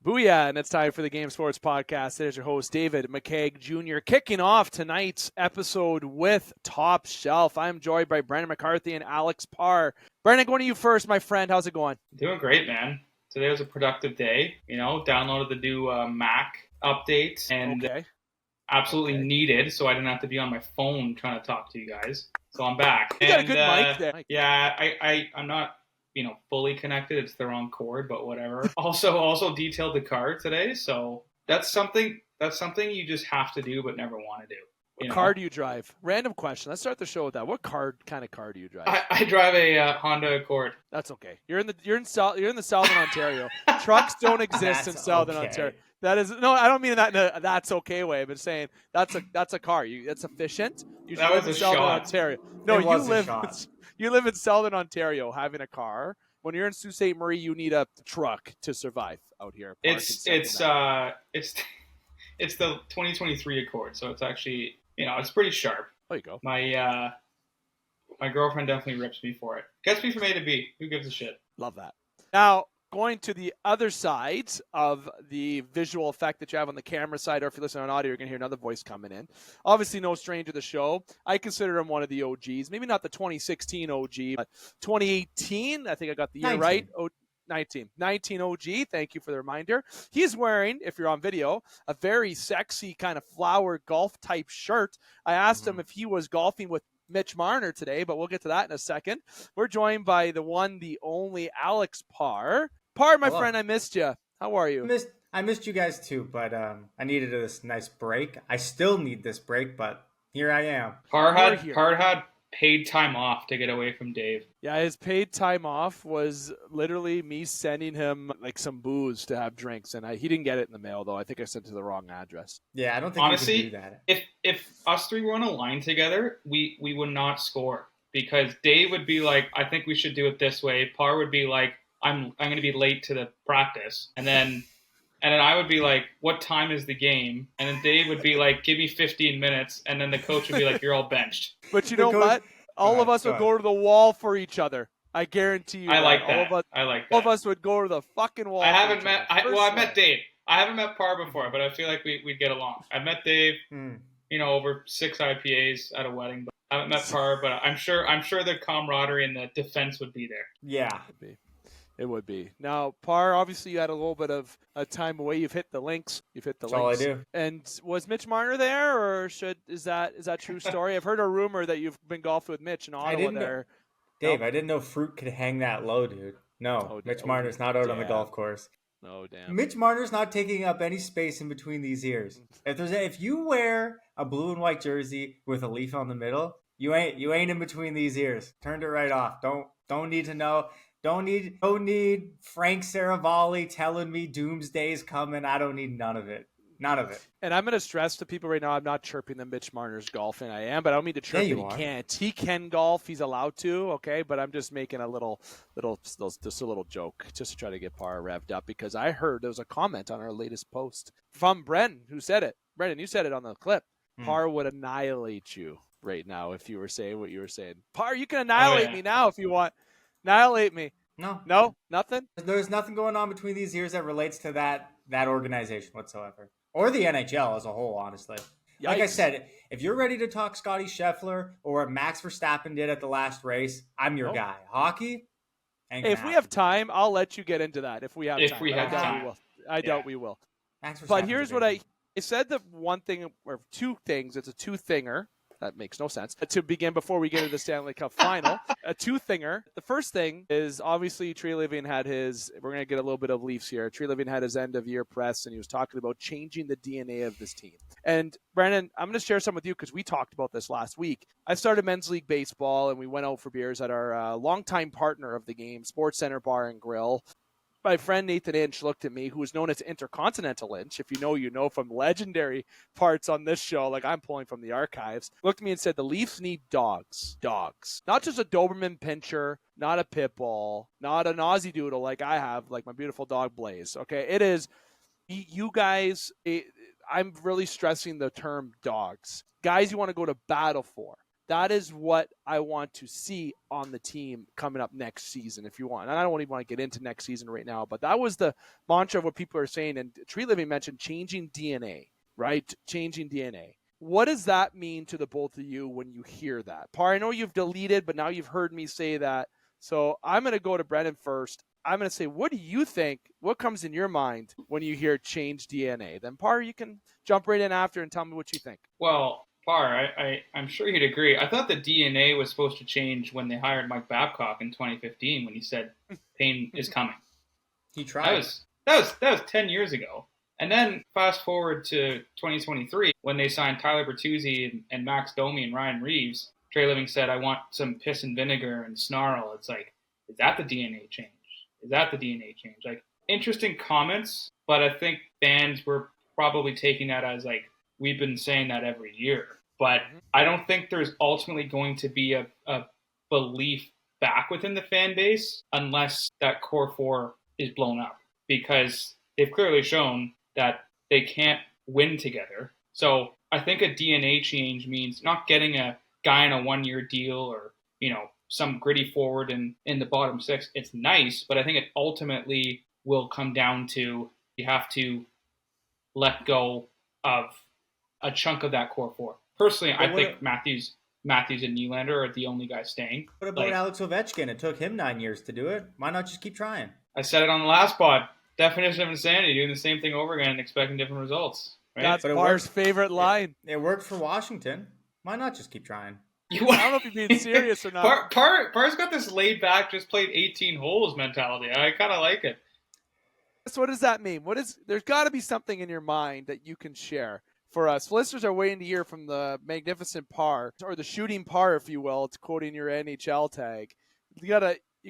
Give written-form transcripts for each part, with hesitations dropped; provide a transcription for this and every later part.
Booyah, and it's time for the Game Sports Podcast. There's your host, David McCaig Jr., kicking off tonight's episode with Top Shelf. I'm joined by Brady McCarthy and Alex Parr. Brandon, going to you first, my friend. How's it going? Doing great, man. Today was a productive day. Downloaded the new Mac update and absolutely needed, so I didn't have to be on my phone trying to talk to you guys. So I'm back. You got a good mic there. Yeah, I'm not fully connected. It's the wrong cord, but whatever. Also detailed the car today, so that's something you just have to do but never want to do. What car do you drive? Random question. Let's start the show with that. What kind of car do you drive? I drive a Honda Accord. That's okay. You're in the Southern Ontario. Trucks don't exist in Southern Ontario. That is no. I don't mean that in a that's okay way. But saying that's a car. That's efficient. You that live was in a Southern shot. Ontario. No, you live in Southern Ontario having a car. When you're in Sault Ste. Marie, you need a truck to survive out here. It's the 2023 Accord, so it's actually it's pretty sharp. There you go. My girlfriend definitely rips me for it. Gets me from A to B. Who gives a shit? Love that. Now, going to the other side of the visual effect that you have on the camera side, or if you listen on audio, you're going to hear another voice coming in. Obviously, no stranger to the show. I consider him one of the OGs. Maybe not the 2016 OG, but 2018. I think I got the year 19. right. 19 OG. Thank you for the reminder. He's wearing, if you're on video, a very sexy kind of flower golf type shirt. I asked him if he was golfing with Mitch Marner today, but we'll get to that in a second. We're joined by the one, the only Alex Parr. Parr, my friend, I missed you. How are you? I missed you guys too, but I needed this nice break. I still need this break, but here I am. Parr had paid time off to get away from Dave. Yeah, his paid time off was literally me sending him like some booze to have drinks, and he didn't get it in the mail though. I think I sent it to the wrong address. Yeah, I don't think honestly, you can do that. If us three were on a line together, we would not score because Dave would be like, I think we should do it this way. Parr would be like, I'm going to be late to the practice, and then I would be like, what time is the game? And then Dave would be like, give me 15 minutes. And then the coach would be like, you're all benched. But you know what? All of us would go to the wall for each other. I guarantee you. I like that. All of us would go to the fucking wall. I met Dave. I haven't met Parr before, but I feel like we'd get along. I met Dave, over 6 IPAs at a wedding. But I haven't met Parr, but I'm sure the camaraderie and the defense would be there. Yeah. It would be. Now, Parr, obviously you had a little bit of a time away. You've hit the links. That's all I do. And was Mitch Marner there, or is that true story? I've heard a rumor that you've been golfing with Mitch in Ottawa there. Dave, I didn't know fruit could hang that low, dude. No, Mitch Marner's not out on the golf course. Oh, damn. Mitch Marner's not taking up any space in between these ears. If you wear a blue and white jersey with a leaf on the middle, you ain't in between these ears. Turned it right off. Don't need to know. Don't need Frank Saravalli telling me doomsday's coming. I don't need none of it. None of it. And I'm going to stress to people right now, I'm not chirping that Mitch Marner's golfing. I am, but I don't mean to chirp that he can't. He can golf. He's allowed to, okay? But I'm just making a little joke just to try to get Parr revved up because I heard there was a comment on our latest post from Brendan who said it. Brendan, you said it on the clip. Parr would annihilate you right now if you were saying what you were saying. Parr, you can annihilate me now if you want. Annihilate me. No, nothing. There's nothing going on between these years that relates to that organization whatsoever, or the NHL as a whole. Honestly, like I said, if you're ready to talk Scotty Scheffler or what Max Verstappen did at the last race, I'm your guy. Hockey. If we have time, I'll let you get into that. If we have time, I doubt we will. But here's what I said: the one thing or two things. It's a two-thinger. That makes no sense. To begin, before we get to the Stanley Cup final, a two-thinger. The first thing is obviously Treliving had his, we're going to get a little bit of Leafs here. Treliving had his end-of-year press, and he was talking about changing the DNA of this team. And Brandon, I'm going to share some with you because we talked about this last week. I started men's league baseball, and we went out for beers at our longtime partner of the game, Sports Center Bar and Grill. My friend Nathan Inch looked at me, who is known as Intercontinental Inch. If you know from legendary parts on this show, like I'm pulling from the archives, looked at me and said, the Leafs need dogs. Dogs. Not just a Doberman Pinscher, not a pit bull, not an Aussie Doodle like I have, like my beautiful dog Blaze. Okay, it is, you guys, I'm really stressing the term dogs. Guys you want to go to battle for. that is what I want to see on the team coming up next season, if you want. And I don't even want to get into next season right now, but that was the mantra of what people are saying. And Tree Living mentioned changing DNA, right? Changing DNA. What does that mean to the both of you when you hear that? Parr, I know you've deleted, but now you've heard me say that. So I'm going to go to Brendan first. I'm going to say, what do you think? What comes in your mind when you hear change DNA? Then Parr, you can jump right in after and tell me what you think. Well, Parr, I'm sure you'd agree. I thought the DNA was supposed to change when they hired Mike Babcock in 2015 when he said pain is coming. He tried. That was 10 years ago. And then fast forward to 2023 when they signed Tyler Bertuzzi and Max Domi and Ryan Reeves. Trey Living said, I want some piss and vinegar and snarl. It's like, is that the DNA change? Is that the DNA change? Like, interesting comments, but I think fans were probably taking that as like, we've been saying that every year. But I don't think there's ultimately going to be a belief back within the fan base unless that core four is blown up, because they've clearly shown that they can't win together. So I think a DNA change means not getting a guy on a 1-year deal or, some gritty forward in the bottom six. It's nice, but I think it ultimately will come down to you have to let go of a chunk of that core four. Personally, I think Matthews and Nylander are the only guys staying. What about Alex Ovechkin? It took him 9 years to do it. Why not just keep trying? I said it on the last pod. Definition of insanity, doing the same thing over again and expecting different results. Right? That's Parr's favorite line. It worked for Washington. Why not just keep trying? I don't know if you're being serious or not. Parr's got this laid back, just played 18 holes mentality. I kind of like it. So what does that mean? There's got to be something in your mind that you can share for us. Listeners are waiting to hear from the magnificent Parr, or the shooting Parr, if you will. It's quoting your NHL tag. There's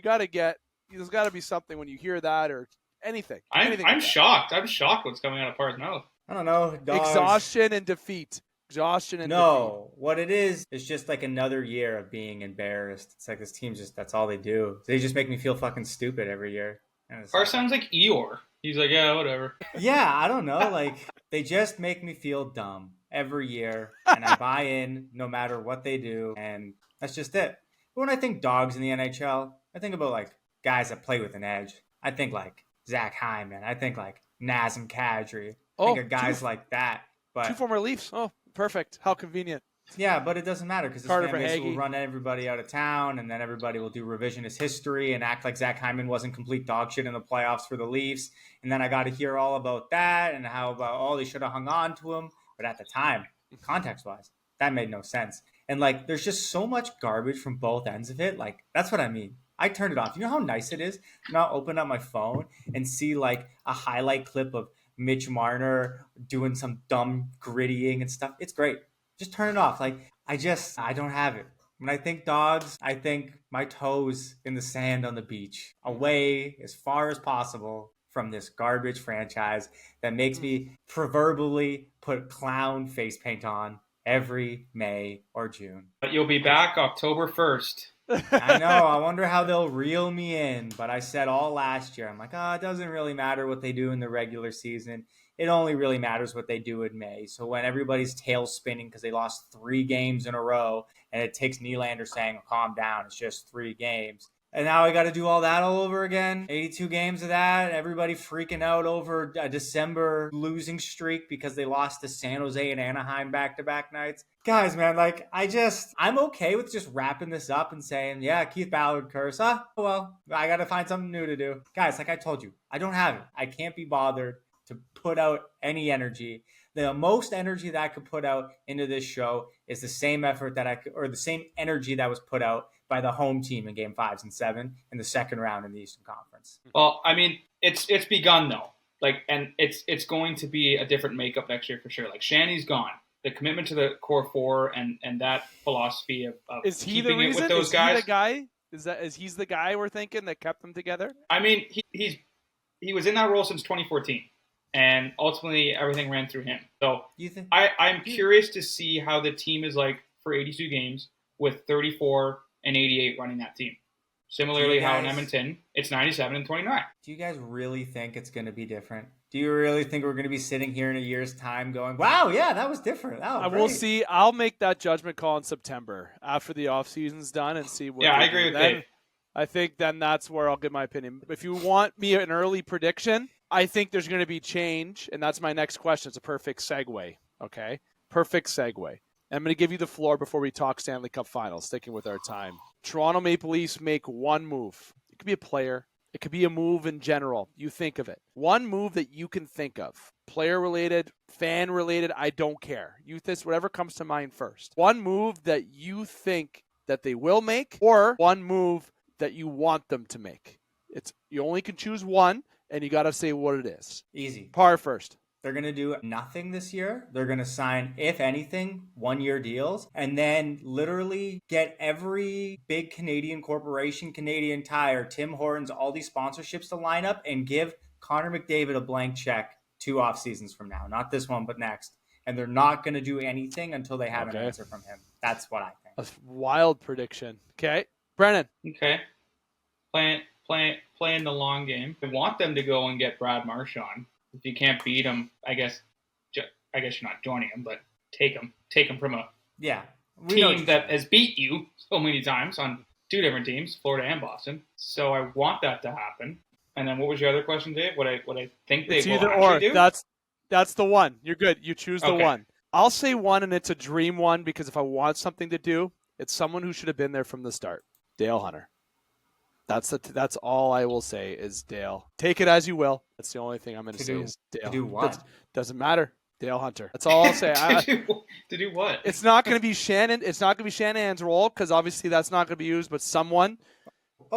got to be something when you hear that or anything. I'm shocked. I'm shocked what's coming out of Parr's mouth. I don't know. Dogs. Exhaustion and defeat. No, what it is just like another year of being embarrassed. It's like this team that's all they do. They just make me feel fucking stupid every year. Parr sounds like Eeyore. He's like, yeah, whatever. Yeah, I don't know. Like, they just make me feel dumb every year, and I buy in no matter what they do, and that's just it. But when I think dogs in the NHL, I think about like guys that play with an edge. I think like Zach Hyman. I think like Nazem Kadri. I think of guys like that. But 2 former Leafs. Oh, perfect. How convenient. Yeah, but it doesn't matter because this fan base will run everybody out of town, and then everybody will do revisionist history and act like Zach Hyman wasn't complete dog shit in the playoffs for the Leafs. And then I got to hear all about that and how about, they should have hung on to him. But at the time, context-wise, that made no sense. And, like, there's just so much garbage from both ends of it. Like, that's what I mean. I turned it off. You know how nice it is to not open up my phone and see, like, a highlight clip of Mitch Marner doing some dumb grittying and stuff? It's great. Just turn it off. Like, I don't have it. When I think dogs, I think my toes in the sand on the beach, away as far as possible from this garbage franchise that makes me proverbially put clown face paint on every May or June. But you'll be back October 1st. I know. I wonder how they'll reel me in. But I said all last year, I'm like, it doesn't really matter what they do in the regular season. It only really matters what they do in May. So when everybody's tail spinning because they lost 3 games in a row, and it takes Nylander saying, calm down, it's just 3 games. And now I got to do all that all over again. 82 games of that. Everybody freaking out over a December losing streak because they lost to San Jose and Anaheim back-to-back nights. Guys, man, like, I'm okay with just wrapping this up and saying, yeah, Keith Ballard curse. Well, I got to find something new to do. Guys, like I told you, I don't have it. I can't be bothered to put out any energy. The most energy that I could put out into this show is the same effort the same energy that was put out by the home team in Game 5 and 7 in the second round in the Eastern Conference. Well, I mean, it's begun though. Like, and it's going to be a different makeup next year for sure. Like, Shanny's gone. The commitment to the core four and that philosophy of is he keeping the reason? It with those guys. He the guy? Is he's the guy we're thinking that kept them together? I mean, he was in that role since 2014. And ultimately, everything ran through him. So I'm curious to see how the team is like for 82 games with 34 and 88 running that team. Similarly, how in Edmonton, it's 97 and 29. Do you guys really think it's going to be different? Do you really think we're going to be sitting here in a year's time going, wow, yeah, that was different? I will see. I'll make that judgment call in September after the offseason's done and see what. Yeah, I agree with Dave. I think then that's where I'll give my opinion. If you want me an early prediction, I think there's going to be change, and that's my next question. It's a perfect segue, okay? Perfect segue. I'm going to give you the floor before we talk Stanley Cup Finals, sticking with our time. Toronto Maple Leafs make one move. It could be a player. It could be a move in general. You think of it. One move that you can think of. Player-related, fan-related, I don't care. Whatever comes to mind first. One move that you think that they will make, or one move that you want them to make. You only can choose one, and you got to say what it is. Easy. Parr first. They're going to do nothing this year. They're going to sign, if anything, 1-year deals, and then literally get every big Canadian corporation, Canadian Tire, Tim Hortons, all these sponsorships to line up and give Connor McDavid a blank check 2 off seasons from now. Not this one, but next. And they're not going to do anything until they have an answer from him. That's what I think. A wild prediction. Okay. Brennan. Okay. Playing the long game. I want them to go and get Brad Marchand. If you can't beat him, I guess you're not joining him, but take him from a team that has beat you so many times on 2 different teams, Florida and Boston. So I want that to happen. And then what was your other question, Dave? What I think they will actually do? That's the one. You're good. You choose the one. I'll say one, and it's a dream one, because if I want something to do, it's someone who should have been there from the start. Dale Hunter. That's all I will say is Dale. Take it as you will. That's the only thing I'm going to say is Dale. To do what? Doesn't matter. Dale Hunter. That's all I'll say. To do what? It's not going to be Shannon. It's not going to be Shanahan's role, because obviously that's not going to be used. But someone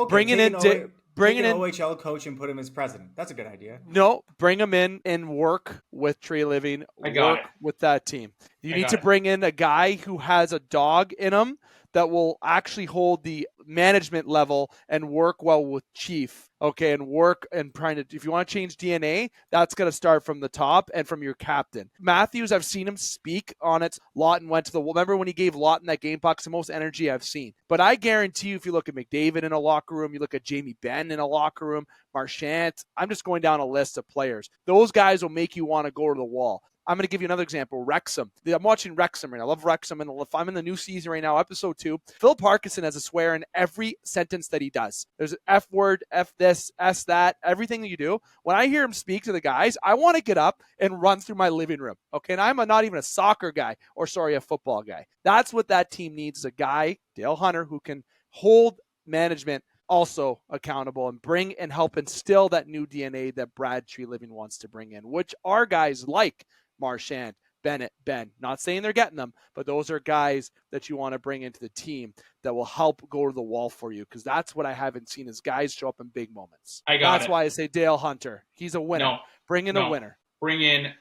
bringing in OHL coach and put him as president. That's a good idea. No, bring him in and work with Tree Living. Work with that team. You need to bring in a guy who has a dog in him that will actually hold the management level and work well with Chief, okay, and work and trying to, if you want to change DNA, that's going to start from the top and from your captain. Matthews, I've seen him speak on it. Lawton went to remember when he gave Lawton that game puck? It's the most energy I've seen. But I guarantee you, if you look at McDavid in a locker room, you look at Jamie Benn in a locker room, Marchand, I'm just going down a list of players. Those guys will make you want to go to the wall. I'm going to give you another example, Wrexham. I'm watching Wrexham right now. I love Wrexham. And I'm in the new season right now, episode 2. Phil Parkinson has a swear in every sentence that he does. There's an F word, F this, S that, everything that you do. When I hear him speak to the guys, I want to get up and run through my living room. Okay, and I'm not even a soccer guy a football guy. That's what that team needs, is a guy, Dale Hunter, who can hold management also accountable and bring and help instill that new DNA that Brad Tree Living wants to bring in, which are guys like Marchand, Bennett, Ben. Not saying they're getting them, but those are guys that you want to bring into the team that will help go to the wall for you, because that's what I haven't seen is guys show up in big moments. That's why I say Dale Hunter. He's a winner. Bring in a winner. Bring in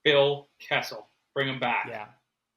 Phil Kessel. Bring him back.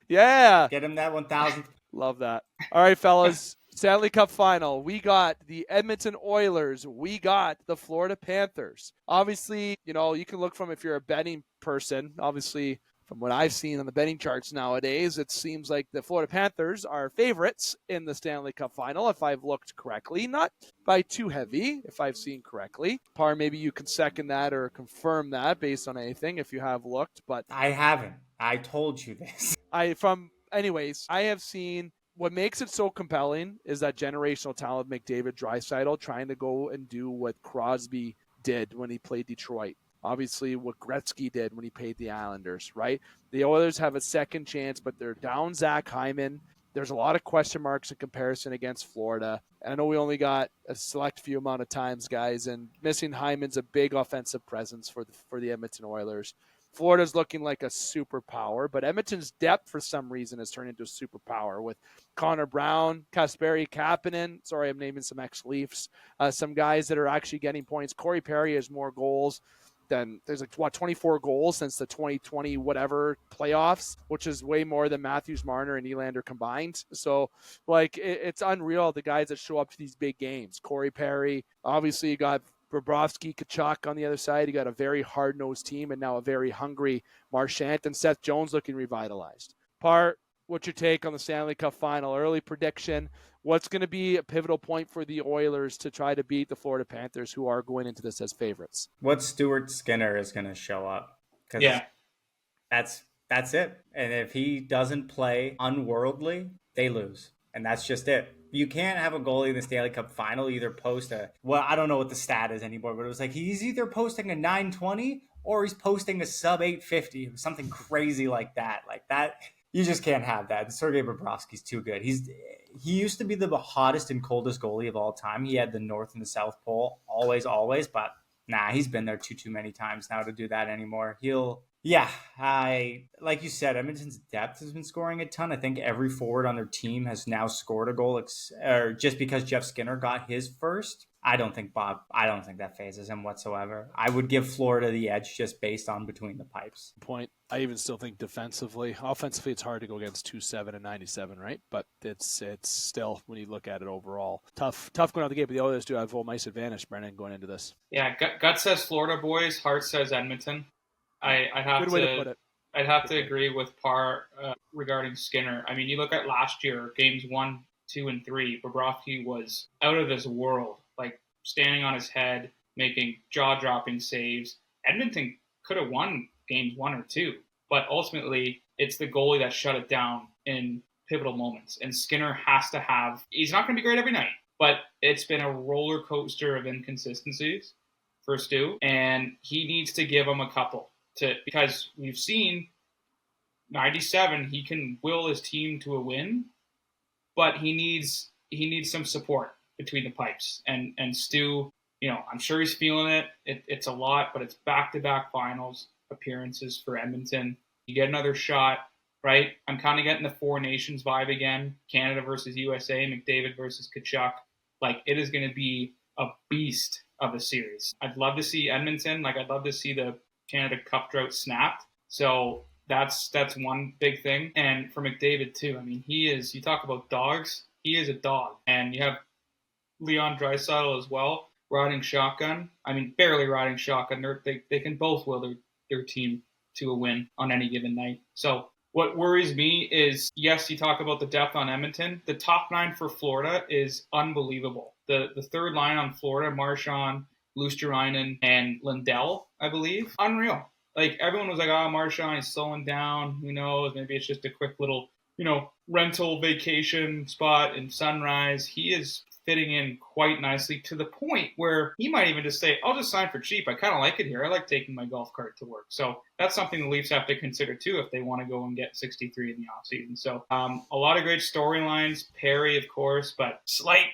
Yeah. Get him that 1,000th. Love that. All right, fellas. Stanley Cup Final. We got the Edmonton Oilers. We got the Florida Panthers. Obviously, you can look from, if you're a betting person, obviously from what I've seen on the betting charts nowadays, it seems like the Florida Panthers are favorites in the Stanley Cup Final, if I've looked correctly. Not by too heavy, if I've seen correctly. Parr, maybe you can second that or confirm that based on anything if you have looked. But I haven't. I told you this. I have seen. What makes it so compelling is that generational talent, McDavid, Draisaitl, trying to go and do what Crosby did when he played Detroit. Obviously, what Gretzky did when he played the Islanders, right? The Oilers have a second chance, but they're down Zach Hyman. There's a lot of question marks in comparison against Florida. I know we only got a select few amount of times, guys, and missing Hyman's a big offensive presence for the Edmonton Oilers. Florida's looking like a superpower, but Edmonton's depth for some reason has turned into a superpower with Connor Brown, Kasperi Kapanen. Sorry, I'm naming some ex-Leafs. Some guys that are actually getting points. Corey Perry has more goals than there's 24 goals since the 2020 whatever playoffs, which is way more than Matthews, Marner, and Nylander combined. So it's unreal, the guys that show up to these big games. Corey Perry, obviously you got Bobrovsky, Kachuk on the other side. You got a very hard-nosed team and now a very hungry Marchand and Seth Jones looking revitalized. Parr, what's your take on the Stanley Cup Final? Early prediction. What's going to be a pivotal point for the Oilers to try to beat the Florida Panthers, who are going into this as favorites? What Stuart Skinner is going to show up. Yeah. That's it. And if he doesn't play unworldly, they lose. And that's just it. You can't have a goalie in the Stanley Cup final either post I don't know what the stat is anymore, but it was like he's either posting a 920 or he's posting a sub 850, something crazy like that. Like that, you just can't have that. Sergei Bobrovsky's too good. He used to be the hottest and coldest goalie of all time. He had the North and the South Pole always, but he's been there too many times now to do that anymore. Like you said, Edmonton's depth has been scoring a ton. I think every forward on their team has now scored a goal, or just because Jeff Skinner got his first. I don't think that phases him whatsoever. I would give Florida the edge just based on between the pipes. Point. I even still think defensively, offensively, it's hard to go against 2-7 and 97, right? But it's still, when you look at it overall, tough going out the gate. But the Oilers do have home ice advantage, Brennan, going into this. Yeah, gut says Florida boys, heart says Edmonton. I'd have to agree with Parr regarding Skinner. I mean, you look at last year, games 1, 2, and 3, Bobrovsky was out of this world, like standing on his head, making jaw-dropping saves. Edmonton could have won games 1 or 2, but ultimately it's the goalie that shut it down in pivotal moments. And Skinner has to he's not going to be great every night, but it's been a roller coaster of inconsistencies for Stu, and he needs to give him a couple. Because we've seen 97, he can will his team to a win, but he needs some support between the pipes. And Stu, I'm sure he's feeling it. It's a lot, but it's back-to-back finals appearances for Edmonton. You get another shot, right? I'm kind of getting the Four Nations vibe again. Canada versus USA, McDavid versus Tkachuk. Like, it is going to be a beast of a series. I'd love to see Edmonton. I'd love to see the Canada Cup drought snapped. So that's one big thing. And for McDavid too, I mean, you talk about dogs, he is a dog. And you have Leon Draisaitl as well, riding shotgun. I mean, barely riding shotgun. They can both will their team to a win on any given night. So what worries me is, yes, you talk about the depth on Edmonton. The top 9 for Florida is unbelievable. The third line on Florida, Marchand, Luosterainen, and Lindell, I believe. Unreal. Like, everyone was like, Marchand is slowing down. Who knows? Maybe it's just a quick little, rental vacation spot in Sunrise. He is fitting in quite nicely to the point where he might even just say, I'll just sign for cheap. I kind of like it here. I like taking my golf cart to work. So that's something the Leafs have to consider too if they want to go and get 63 in the offseason. So a lot of great storylines. Perry, of course, but slight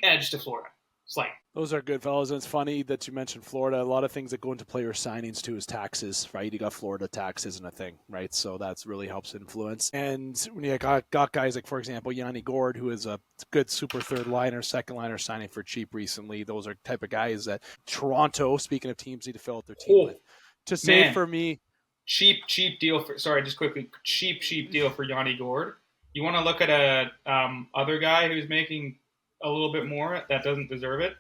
edge to Florida. Slight. Those are good, fellas. And it's funny that you mentioned Florida. A lot of things that go into player signings, too, is taxes, right? You got Florida tax isn't a thing, right? So that really helps influence. And when you got guys like, for example, Yanni Gourde, who is a good super third liner, second liner signing for cheap recently. Those are type of guys that Toronto, speaking of teams, need to fill out their team with. To say for me, cheap deal for, sorry, just quickly, cheap deal for Yanni Gourde. You want to look at a other guy who's making a little bit more that doesn't deserve it?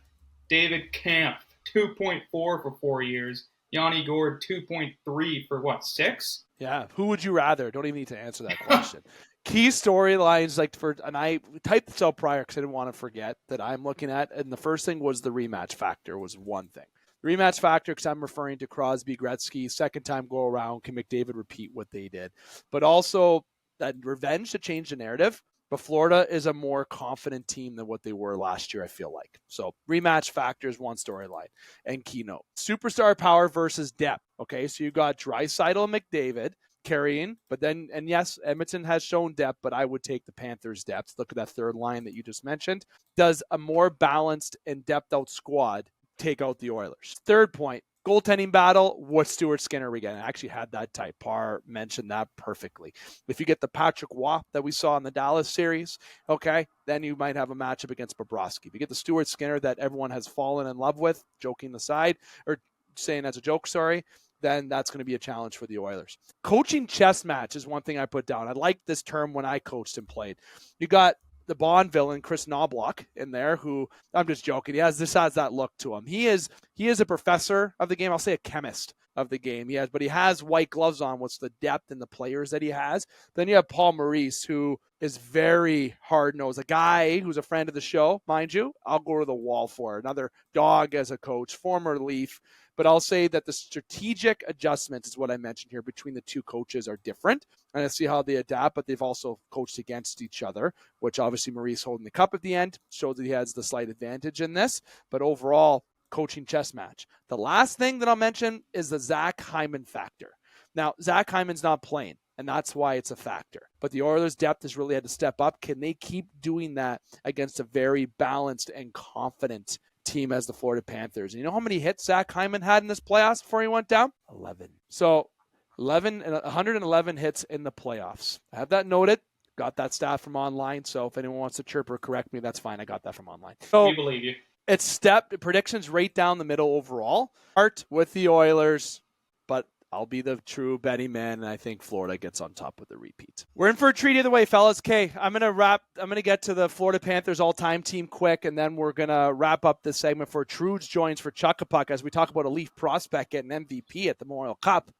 David Kampf, 2.4 for 4 years. Yanni Gourde, 2.3 for what, 6? Yeah. Who would you rather? Don't even need to answer that question. Key storylines, and I typed this out prior because I didn't want to forget that I'm looking at, and the first thing was the rematch factor was one thing. The rematch factor, because I'm referring to Crosby, Gretzky, second time go around, can McDavid repeat what they did? But also that revenge to change the narrative. But Florida is a more confident team than what they were last year, I feel like. So rematch factor is one storyline and keynote. Superstar power versus depth. Okay, so you got Draisaitl and McDavid carrying, but then, and yes, Edmonton has shown depth, but I would take the Panthers' depth. Look at that third line that you just mentioned. Does a more balanced and depth out squad take out the Oilers? Third point. Goaltending battle, what Stuart Skinner are we getting? I actually had that type. Parr mentioned that perfectly. If you get the Patrick Waugh that we saw in the Dallas series, okay, then you might have a matchup against Bobrovsky. If you get the Stuart Skinner that everyone has fallen in love with, joking aside, or saying as a joke, sorry, then that's going to be a challenge for the Oilers. Coaching chess match is one thing I put down. I liked this term when I coached and played. You got the Bond villain, Chris Knobloch, in there, who, I'm just joking, this has that look to him. He is a professor of the game. I'll say a chemist of the game. But he has white gloves on. What's the depth and the players that he has? Then you have Paul Maurice, who is very hard-nosed. A guy who's a friend of the show, mind you, I'll go to the wall for. Another dog as a coach, former Leaf. But I'll say that the strategic adjustments is what I mentioned here between the two coaches are different. And I see how they adapt, but they've also coached against each other, which obviously Maurice holding the cup at the end shows that he has the slight advantage in this. But overall, coaching chess match. The last thing that I'll mention is the Zach Hyman factor. Now, Zach Hyman's not playing, and that's why it's a factor. But the Oilers' depth has really had to step up. Can they keep doing that against a very balanced and confident team as the Florida Panthers? And you know how many hits Zach Hyman had in this playoffs before he went down? 11. So 111 hits in the playoffs. I have that noted. Got that stat from online. So if anyone wants to chirp or correct me, that's fine. I got that from online. So we believe you. It's predictions right down the middle overall. Start with the Oilers, but I'll be the true betting man, and I think Florida gets on top with the repeat. We're in for a treat either way, fellas. Okay, I'm gonna get to the Florida Panthers all-time team quick, and then we're gonna wrap up this segment for Trude's joins for Chuck-a-Puck as we talk about a Leaf prospect getting MVP at the Memorial Cup.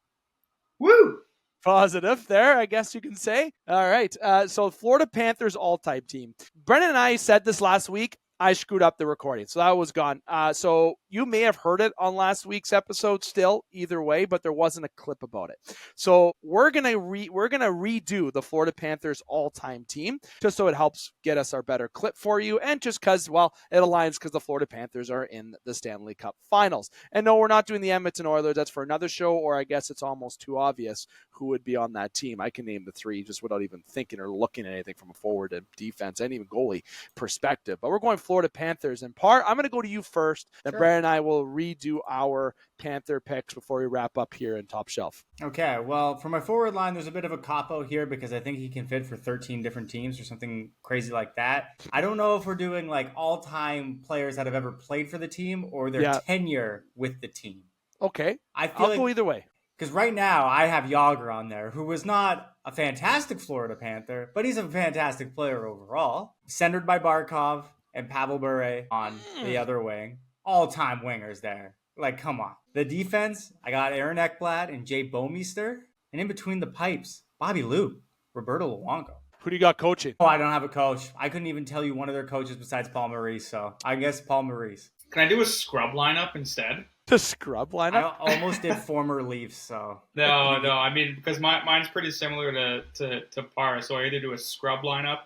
Woo! Positive there, I guess you can say. All right, so Florida Panthers all-time team. Brennan and I said this last week. I screwed up the recording, so that was gone. So you may have heard it on last week's episode still, either way, but there wasn't a clip about it. So we're gonna redo the Florida Panthers all-time team, just so it helps get us our better clip for you, and just because, well, it aligns because the Florida Panthers are in the Stanley Cup Finals. And no, we're not doing the Edmonton Oilers. That's for another show, or I guess it's almost too obvious who would be on that team. I can name the three just without even thinking or looking at anything from a forward and defense and even goalie perspective. But we're going Florida Panthers. And Parr, I'm going to go to you first. Then Brad and I will redo our Panther picks before we wrap up here in Top Shelf. Okay, well, for my forward line, there's a bit of a cop-out here because I think he can fit for 13 different teams or something crazy like that. I don't know if we're doing like all-time players that have ever played for the team or their tenure with the team. Okay, I'll go either way. Because right now, I have Yager on there, who was not a fantastic Florida Panther, but he's a fantastic player overall. Centered by Barkov and Pavel Bure on the other wing. All-time wingers there. Like, come on. The defense, I got Aaron Ekblad and Jay Bouwmeester. And in between the pipes, Bobby Lou, Roberto Luongo. Who do you got coaching? Oh, I don't have a coach. I couldn't even tell you one of their coaches besides Paul Maurice, so I guess Paul Maurice. Can I do a scrub lineup instead? The scrub lineup? I almost did former Leafs, so. No. I mean, because mine's pretty similar to Parr, so I either do a scrub lineup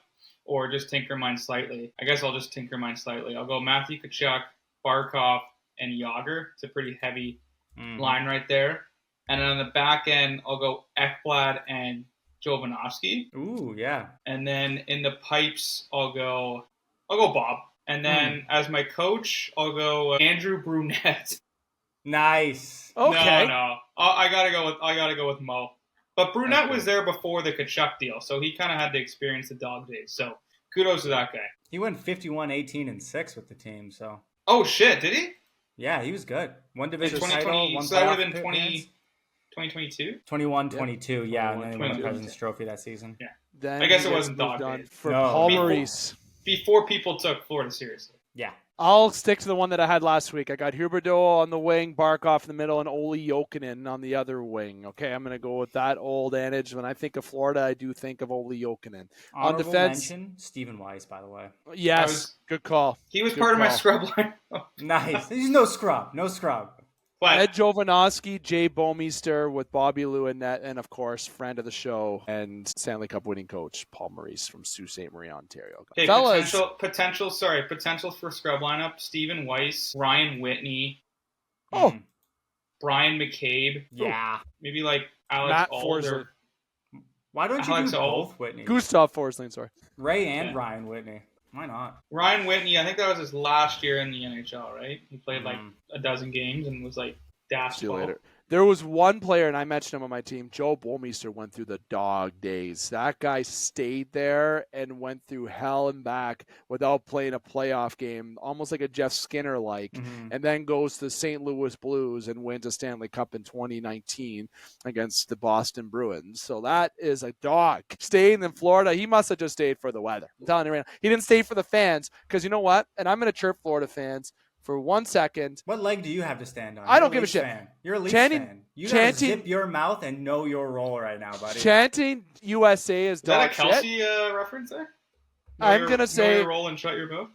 or just tinker mine slightly. I guess I'll just tinker mine slightly. I'll go Matthew Tkachuk, Barkov, and Yager. It's a pretty heavy line right there. And then on the back end, I'll go Ekblad and Jovanovski. Ooh, yeah. And then in the pipes, I'll go Bob. And then as my coach, I'll go Andrew Brunette. Nice. Okay. No. I gotta go with Mo. But Brunette was there before the Tkachuk deal, so he kind of had to experience the dog days. So kudos to that guy. He went 51-18-6 with the team. So. Oh shit! Did he? Yeah, he was good. One division title. One so that would have been 2022. 21-22. Yeah, and then he won the President's Trophy that season. Yeah. Then I guess it wasn't dog days for Paul Maurice. Before people took Florida seriously. Yeah. I'll stick to the one that I had last week. I got Huberdeau on the wing, Barkov in the middle, and Olli Jokinen on the other wing. Okay, I'm going to go with that old adage. When I think of Florida, I do think of Olli Jokinen. On defense, mention, Stephen Weiss, by the way. Yes, good call. He was part of my scrub line. Nice. There's no scrub. But Ed Jovanovski, Jay Bouwmeester with Bobby Lou in net, and of course, friend of the show and Stanley Cup winning coach Paul Maurice from Sault Ste. Marie, Ontario. Okay, fellas, potential for scrub lineup: Stephen Weiss, Ryan Whitney, Brian McCabe, maybe like Alex Matt Alder. Why don't you Alex do both Whitney? Gustav Forsling, sorry. Ray and Ryan Whitney. Why not? Ryan Whitney, I think that was his last year in the NHL, right? He played like a dozen games and was like dashed. See you later. There was one player, and I mentioned him on my team, Joe Bouwmeester, went through the dog days. That guy stayed there and went through hell and back without playing a playoff game, almost like a Jeff Skinner-like, and then goes to St. Louis Blues and wins a Stanley Cup in 2019 against the Boston Bruins. So that is a dog. Staying in Florida, he must have just stayed for the weather. I'm telling you right now. He didn't stay for the fans because you know what? And I'm going to chirp Florida fans. for 1 second. What leg do you have to stand on? I don't give a shit. Fan. You're a Leafs fan. You gotta zip your mouth and know your role right now, buddy. Chanting USA is dog shit. Is that a Kelsey reference there? I'm going to say... Know your role and shut your mouth?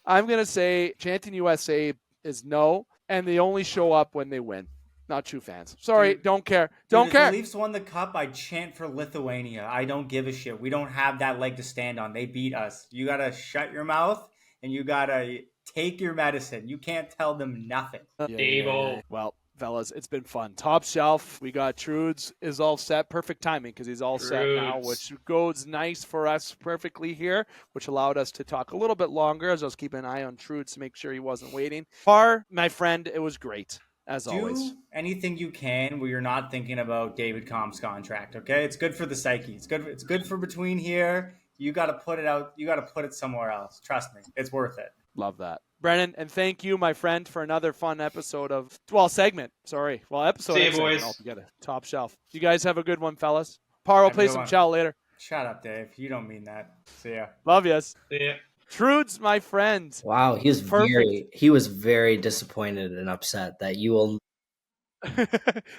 I'm going to say chanting USA is no, and they only show up when they win. Not true fans. Sorry, dude, don't care. Don't care. If the Leafs won the cup, I'd chant for Lithuania. I don't give a shit. We don't have that leg to stand on. They beat us. You got to shut your mouth, and you got to take your medicine. You can't tell them nothing. Yeah. Well, fellas, it's been fun. Top shelf. We got Trude's is all set. Perfect timing because he's all set now, which goes nice for us perfectly here, which allowed us to talk a little bit longer as I was keeping an eye on Trude's to make sure he wasn't waiting. Parr, my friend, it was great. As always. Do anything you can where you're not thinking about David Combs' contract, okay? It's good for the psyche. It's good for between here. You got to put it out. You got to put it somewhere else. Trust me. It's worth it. Love that. Brennan, and thank you, my friend, for another fun episode of, segment. Sorry. Episode. See you, boys. Altogether. Top shelf. You guys have a good one, fellas. Parr will play some chow later. Shut up, Dave. You don't mean that. See ya. Love yous. See ya. Trude's my friend. Wow, he was very disappointed and upset that you will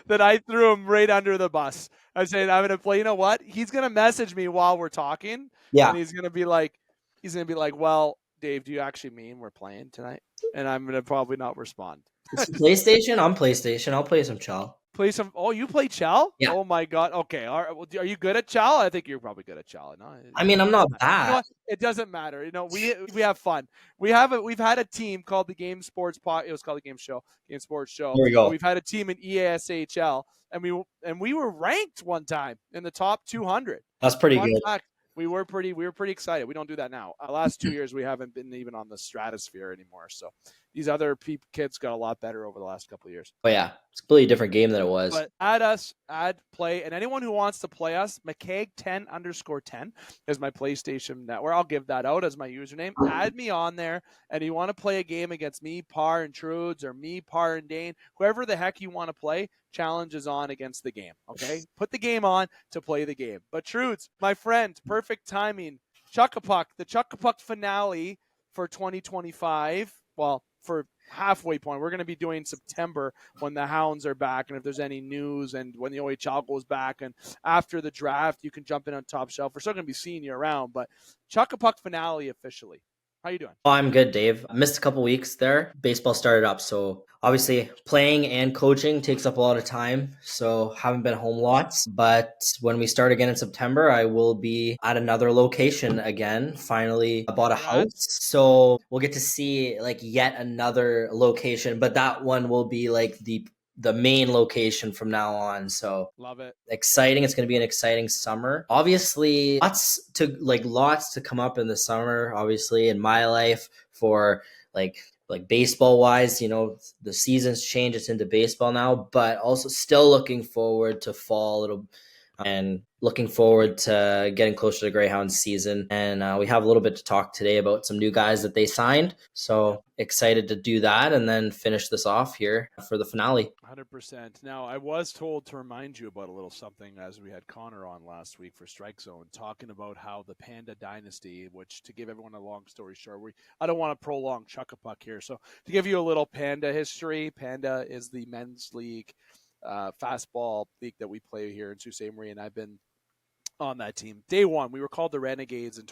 that I threw him right under the bus. I said I'm gonna play. You know what? He's gonna message me while we're talking. Yeah. And he's gonna be like, well, Dave, do you actually mean we're playing tonight? And I'm gonna probably not respond. It's PlayStation. I'm PlayStation. I'll play some Chell. Play some. Oh, you play Chell? Yeah. Oh my God. Okay. All right. Well, are you good at Chell? I think you're probably good at Chell. No, I mean, I'm not bad. You know, it doesn't matter. You know, we have fun. We've had a team called the Game Sports It was called the Game Sports Show. There we go. We've had a team in EASHL, and we were ranked one time in the top 200. That's pretty good. Fact, we were pretty excited. We don't do that now. Last 2 years, we haven't been even on the stratosphere anymore. So these other kids got a lot better over the last couple of years. Oh yeah, it's a completely different game than it was. But add play, and anyone who wants to play us, McCaig10_10 is my PlayStation network. I'll give that out as my username. Add me on there, and you want to play a game against me, Parr and Trude's, or me, Parr and Dane, whoever the heck you want to play. Challenge is on against the game. Okay, put the game on to play the game. But Trude's, my friend, perfect timing. Chuck-a-Puck, the Chuck-a-Puck finale for 2025. Well, for halfway point, we're going to be doing September when the Hounds are back, and if there's any news, and when the OHL goes back, and after the draft, you can jump in on Top Shelf. We're still going to be seeing you around, but Chuck-a-Puck finale officially. How you doing? Oh, I'm good, Dave. I missed a couple weeks there. Baseball started up, so obviously playing and coaching takes up a lot of time, so haven't been home lots. But when we start again in September, I will be at another location again. Finally, I bought a house, so we'll get to see like yet another location, but that one will be like the main location from now on. So love it. Exciting. It's going to be an exciting summer. Obviously, lots to come up in the summer, obviously, in my life for like baseball wise, you know, the season's changed. It's into baseball now, but also still looking forward to fall and looking forward to getting closer to Greyhounds season. And we have a little bit to talk today about some new guys that they signed. So excited to do that and then finish this off here for the finale. 100%. Now, I was told to remind you about a little something as we had Connor on last week for Strike Zone, talking about how the Panda Dynasty, which, to give everyone a long story short, I don't want to prolong Chuck-a-Puck here. So to give you a little Panda history, Panda is the men's league fastball league that we play here in Sault Ste. Marie, and I've been on that team. Day one, we were called the Renegades in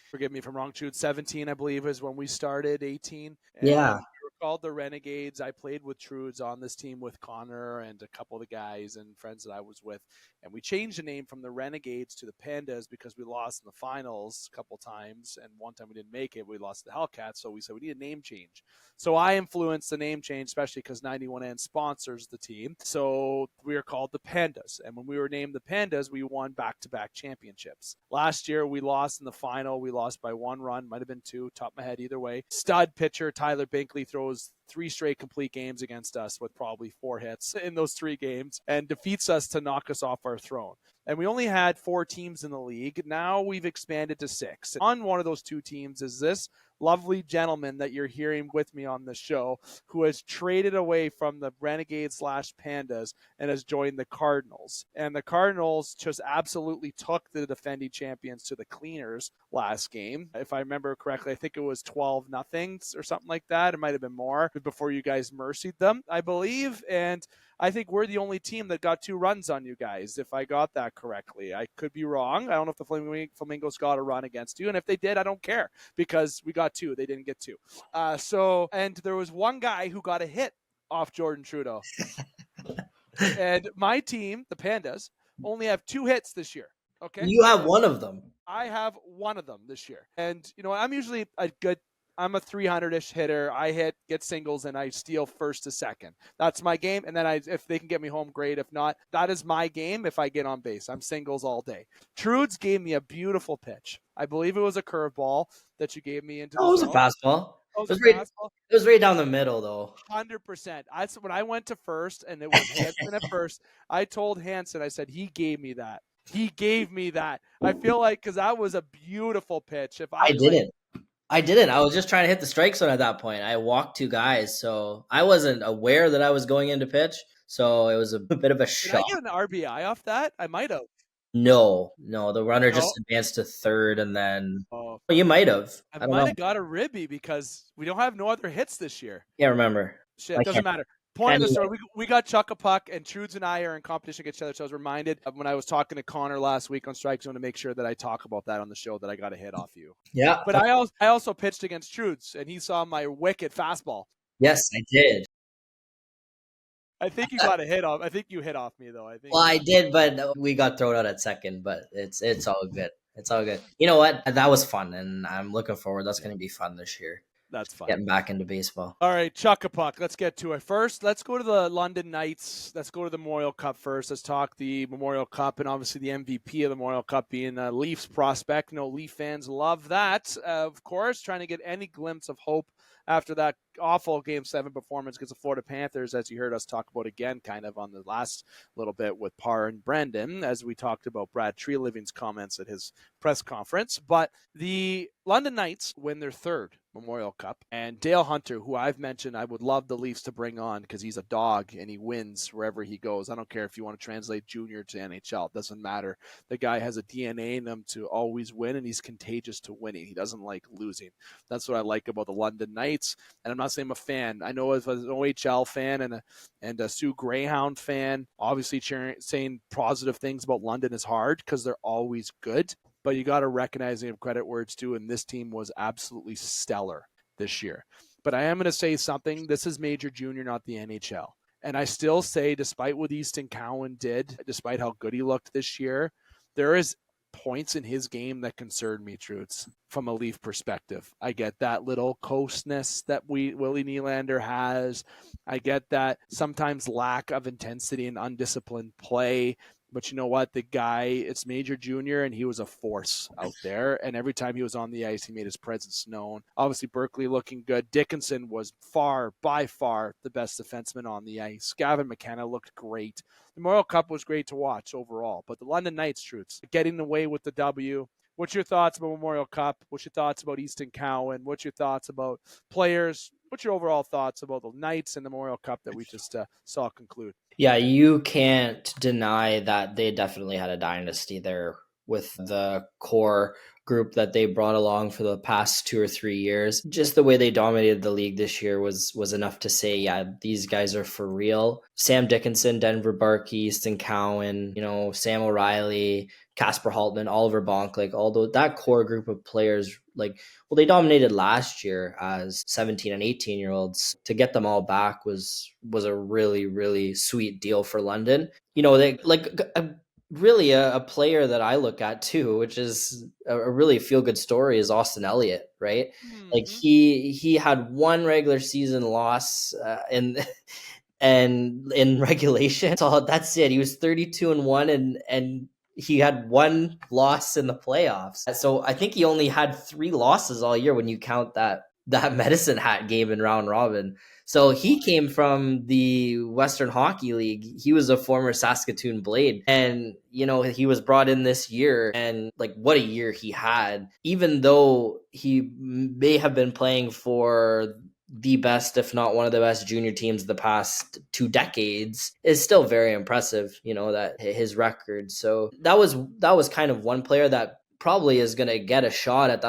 forgive me if I'm wrong, Jude, 17, I believe, is when we started, 18. And yeah. We were called the Renegades. I played with Trude's on this team with Connor and a couple of the guys and friends that I was with. And we changed the name from the Renegades to the Pandas because we lost in the finals a couple times. And one time we didn't make it. We lost to the Hellcats. So we said we need a name change. So I influenced the name change, especially because 91N sponsors the team. So we are called the Pandas. And when we were named the Pandas, we won back-to-back championships. Last year, we lost in the final. We lost by 1 run. Might have been 2. Top of my head either way. Stud pitcher Tyler Binkley throws 3 straight complete games against us with probably 4 hits in those 3 games and defeats us to knock us off our throne. And we only had 4 teams in the league. Now we've expanded to 6. On one of those 2 teams is this lovely gentleman that you're hearing with me on the show who has traded away from the Renegades/Pandas and has joined the Cardinals. And the Cardinals just absolutely took the defending champions to the cleaners last game. If I remember correctly, I think it was 12-0 or something like that. It might have been more before you guys mercied them, I believe. And I think we're the only team that got 2 runs on you guys, if I got that correctly. I could be wrong. I don't know if the Flamingos got a run against you. And if they did, I don't care because we got 2. They didn't get 2. And there was one guy who got a hit off Jordan Trudeau. And my team, the Pandas, only have 2 hits this year. Okay. You have one of them. I have one of them this year. And, I'm usually I'm a 300-ish hitter. I get singles, and I steal first to second. That's my game. And then if they can get me home, great. If not, that is my game if I get on base. I'm singles all day. Trude's gave me a beautiful pitch. I believe it was a curveball that you gave me into the it was zone. a fastball. It was right down the middle, though. 100%. When I went to first, and it was Hansen at first, I told Hansen, I said, he gave me that. He gave me that. I feel like because that was a beautiful pitch. I didn't. I was just trying to hit the strike zone at that point. I walked 2 guys, so I wasn't aware that I was going into pitch. So it was a bit of a shock. Did I get an RBI off that? I might have. No. The runner just advanced to third, and then you might have. I might have got a ribby because we don't have no other hits this year. Yeah, remember. Shit, it doesn't matter. Point of the story, we got Chuck-a-Puck, and Trudes and I are in competition against each other, so I was reminded of when I was talking to Connor last week on Strike Zone to make sure that I talk about that on the show, that I got a hit off you. Yeah. But I also pitched against Trudes, and he saw my wicked fastball. Yes, I did. I think you got a hit off. I think you hit off me, though. I did, but we got thrown out at second, but it's all good. It's all good. You know what? That was fun, and I'm looking forward. That's going to be fun this year. That's fun. Getting back into baseball. All right, Chuck-a-Puck. Let's get to it. First, let's go to the London Knights. Let's go to the Memorial Cup first. Let's talk the Memorial Cup, and obviously the MVP of the Memorial Cup being Leafs prospect. No Leaf fans love that, of course, trying to get any glimpse of hope after that awful Game 7 performance against the Florida Panthers, as you heard us talk about again kind of on the last little bit with Parr and Brendan, as we talked about Brad Treliving's comments at his press conference. But the London Knights win their 3rd Memorial Cup, and Dale Hunter, who I've mentioned I would love the Leafs to bring on because he's a dog and he wins wherever he goes. I don't care if you want to translate junior to NHL. It doesn't matter. The guy has a DNA in him to always win, and he's contagious to winning. He doesn't like losing. That's what I like about the London Knights. And I'm not saying I'm a fan. I know as an OHL fan and a Sioux Greyhound fan, obviously saying positive things about London is hard because they're always good. But you got to recognize and give credit where it's due, and this team was absolutely stellar this year. But I am going to say something. This is Major Junior, not the NHL. And I still say, despite what Easton Cowan did, despite how good he looked this year, there is points in his game that concern me, Truths, from a Leaf perspective. I get that little coastness that Willie Nylander has. I get that sometimes lack of intensity and undisciplined play. But you know what? The guy, it's Major Junior, and he was a force out there. And every time he was on the ice, he made his presence known. Obviously, Berkeley looking good. Dickinson was by far, the best defenseman on the ice. Gavin McKenna looked great. The Memorial Cup was great to watch overall. But the London Knights, Truths, getting away with the W. What's your thoughts about Memorial Cup? What's your thoughts about Easton Cowan? What's your thoughts about players? What's your overall thoughts about the Knights and the Memorial Cup that we just saw conclude? Yeah, you can't deny that they definitely had a dynasty there with the core group that they brought along for the past 2 or 3 years. Just the way they dominated the league this year was enough to say, yeah, these guys are for real. Sam Dickinson, Denver Barkey, Easton Cowan, Sam O'Reilly, Casper Haltman, Oliver Bonk, that core group of players, they dominated last year as 17 and 18-year-olds. To get them all back was a really, really sweet deal for London. Really a player that I look at too, which is a really feel-good story, is Austin Elliott, right? Mm-hmm. He had one regular season loss in regulation. So that's it. He was 32-1 and he had one loss in the playoffs. So I think he only had 3 losses all year when you count that that Medicine Hat game in round robin. So he came from the Western Hockey League. He was a former Saskatoon Blade. And, he was brought in this year, and like what a year he had. Even though he may have been playing for the best, if not one of the best junior teams the past 2 decades, is still very impressive, that his record. So that was kind of one player that probably is going to get a shot at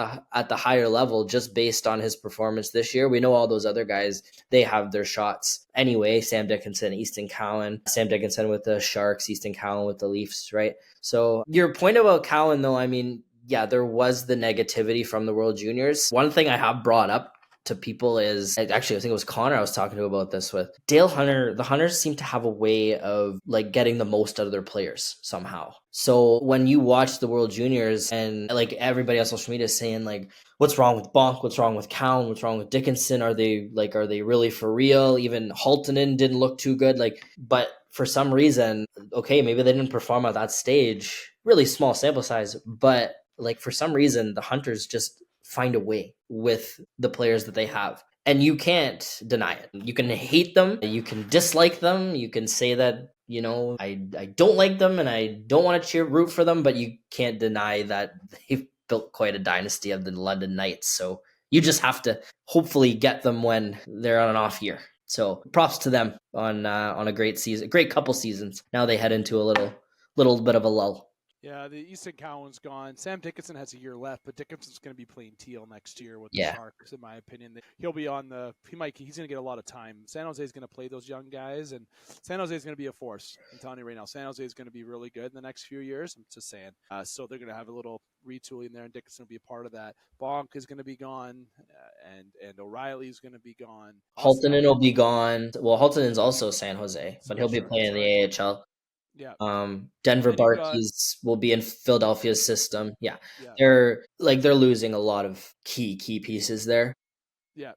the higher level just based on his performance this year. We know all those other guys, they have their shots anyway. Sam Dickinson, Easton Cowan, Sam Dickinson with the Sharks, Easton Cowan with the Leafs, right? So your point about Cowan, though, I mean, yeah, there was the negativity from the World Juniors. One thing I have brought up to people is, actually, I think it was Connor I was talking to about this with, Dale Hunter. The Hunters seem to have a way of like getting the most out of their players somehow. So when you watch the World Juniors and like everybody on social media is saying like, what's wrong with Bonk? What's wrong with Cowan? What's wrong with Dickinson? Are they really for real? Even Haltonen didn't look too good. But for some reason, okay, maybe they didn't perform at that stage. Really small sample size, but like for some reason, the Hunters just find a way with the players that they have. And you can't deny it. You can hate them. You can dislike them. You can say that, I don't like them and I don't want to root for them, but you can't deny that they've built quite a dynasty of the London Knights. So you just have to hopefully get them when they're on an off year. So props to them on a great season, great couple seasons. Now they head into a little bit of a lull. Yeah, the Easton Cowan's gone. Sam Dickinson has a year left, but Dickinson's going to be playing teal next year with the Sharks, in my opinion. He'll be on he's going to get a lot of time. San Jose is going to play those young guys, and San Jose is going to be a force. I'm telling you right now, San Jose is going to be really good in the next few years. I'm just saying. So they're going to have a little retooling there, and Dickinson will be a part of that. Bonk is going to be gone, and O'Reilly's going to be gone. Haltonen will be gone. Well, Haltonen's also San Jose, but he'll be playing in the AHL. Yeah. Denver Barkeys will be in Philadelphia's system. Yeah. They're losing a lot of key pieces there. Yeah.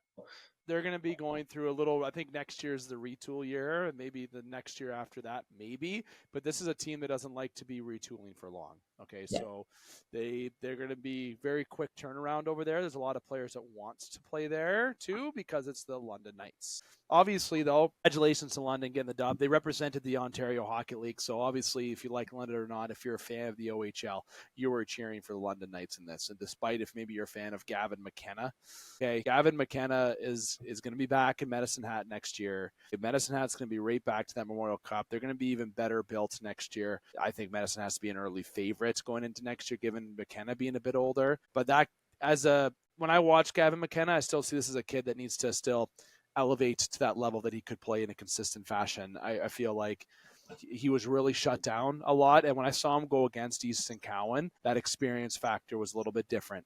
They're going to be going through a little, I think next year is the retool year, and maybe the next year after that, maybe. But this is a team that doesn't like to be retooling for long. Okay, so they're going to be very quick turnaround over there. There's a lot of players that wants to play there too because it's the London Knights. Obviously, though, congratulations to London getting the dub. They represented the Ontario Hockey League, so obviously, if you like London or not, if you're a fan of the OHL, you were cheering for the London Knights in this. And despite if maybe you're a fan of Gavin McKenna, okay, Gavin McKenna is going to be back in Medicine Hat next year. Medicine Hat's going to be right back to that Memorial Cup. They're going to be even better built next year. I think Medicine has to be an early favorite going into next year, given McKenna being a bit older. But when I watch Gavin McKenna, I still see this as a kid that needs to still elevate to that level that he could play in a consistent fashion. I feel like he was really shut down a lot. And when I saw him go against Easton Cowan, that experience factor was a little bit different.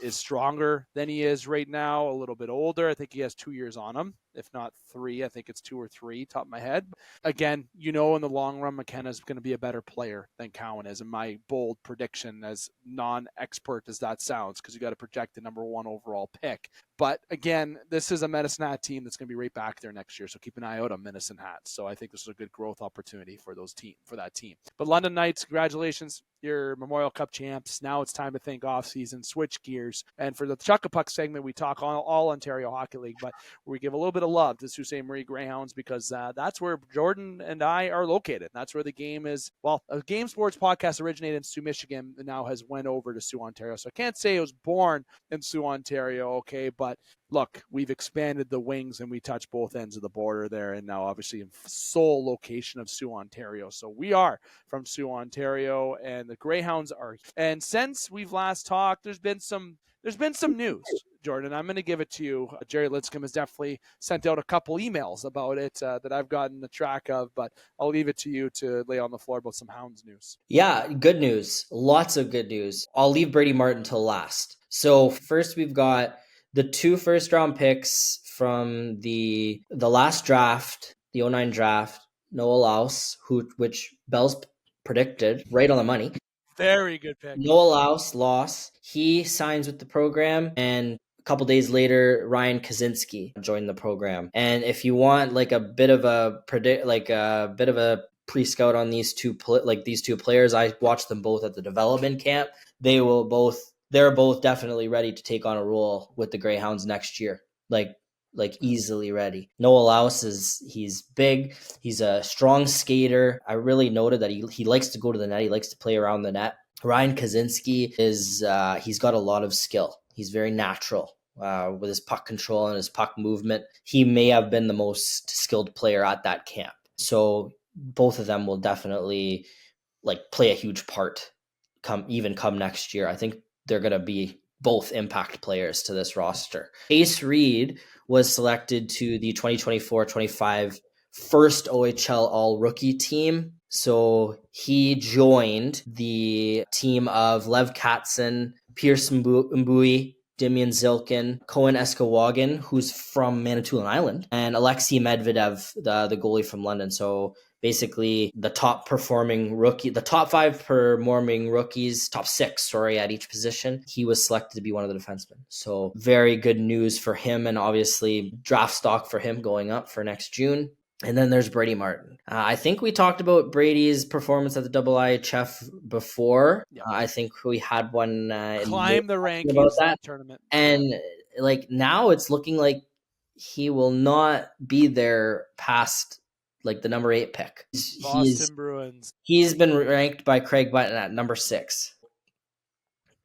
Is stronger than he is right now, a little bit older. I think he has 2 years on him, if not 3. I think it's 2 or 3, top of my head. Again, in the long run, McKenna's going to be a better player than Cowan is, in my bold prediction, as non-expert as that sounds, because you got to project the number 1 overall pick. But again, this is a Medicine Hat team that's going to be right back there next year. So keep an eye out on Medicine Hat. So I think this is a good growth opportunity for that team. But London Knights, congratulations. You're Memorial Cup champs. Now it's time to think off-season, switch gears. And for the Chuck a Puck segment, we talk all Ontario Hockey League, but we give a little bit of love to Sault Ste. Marie Greyhounds because that's where Jordan and I are located. That's where the game is. Well, a Game Sports podcast originated in Sault, Michigan, and now has went over to Sault, Ontario. So I can't say it was born in Sault, Ontario, okay, but look, we've expanded the wings and we touch both ends of the border there, and now obviously in sole location of Sault, Ontario. So we are from Sault, Ontario, and the Greyhounds are. And since we've last talked, there's been some news, Jordan. I'm going to give it to you. Jerry Litzcomb has definitely sent out a couple emails about it that I've gotten the track of, but I'll leave it to you to lay on the floor about some Hounds news. Yeah, good news. Lots of good news. I'll leave Brady Martin till last. So first we've got the 2 first-round picks from the last draft, the 2009 draft, Noah Laus, which Bell's predicted right on the money. Very good pick. Noah Laus, he signs with the program, and a couple days later, Ryan Kaczynski joined the program. And if you want a bit of a pre-scout on these two players, I watched them both at the development camp. They will both they're both definitely ready to take on a role with the Greyhounds next year. Like easily ready. Noah Laus he's big. He's a strong skater. I really noted that he likes to go to the net. He likes to play around the net. Ryan Kaczynski he's got a lot of skill. He's very natural with his puck control and his puck movement. He may have been the most skilled player at that camp. So both of them will definitely play a huge part come next year. I think they're going to be both impact players to this roster. Ace Reed was selected to the 2024-25 first OHL all-rookie team. So he joined the team of Lev Katzen, Pierce Mbui, Dimian Zilkin, Cohen Eskawagan, who's from Manitoulin Island, and Alexei Medvedev, the goalie from London. So basically the top performing rookie, the top 5 performing rookies, top 6, at each position. He was selected to be one of the defensemen. So very good news for him, and obviously draft stock for him going up for next June. And then there's Brady Martin. I think we talked about Brady's performance at the IIHF before. Yep. I think we had one climb the rankings about that tournament. And now it's looking like he will not be there past the number 8 pick. Boston Bruins. He's been ranked by Craig Button at number 6.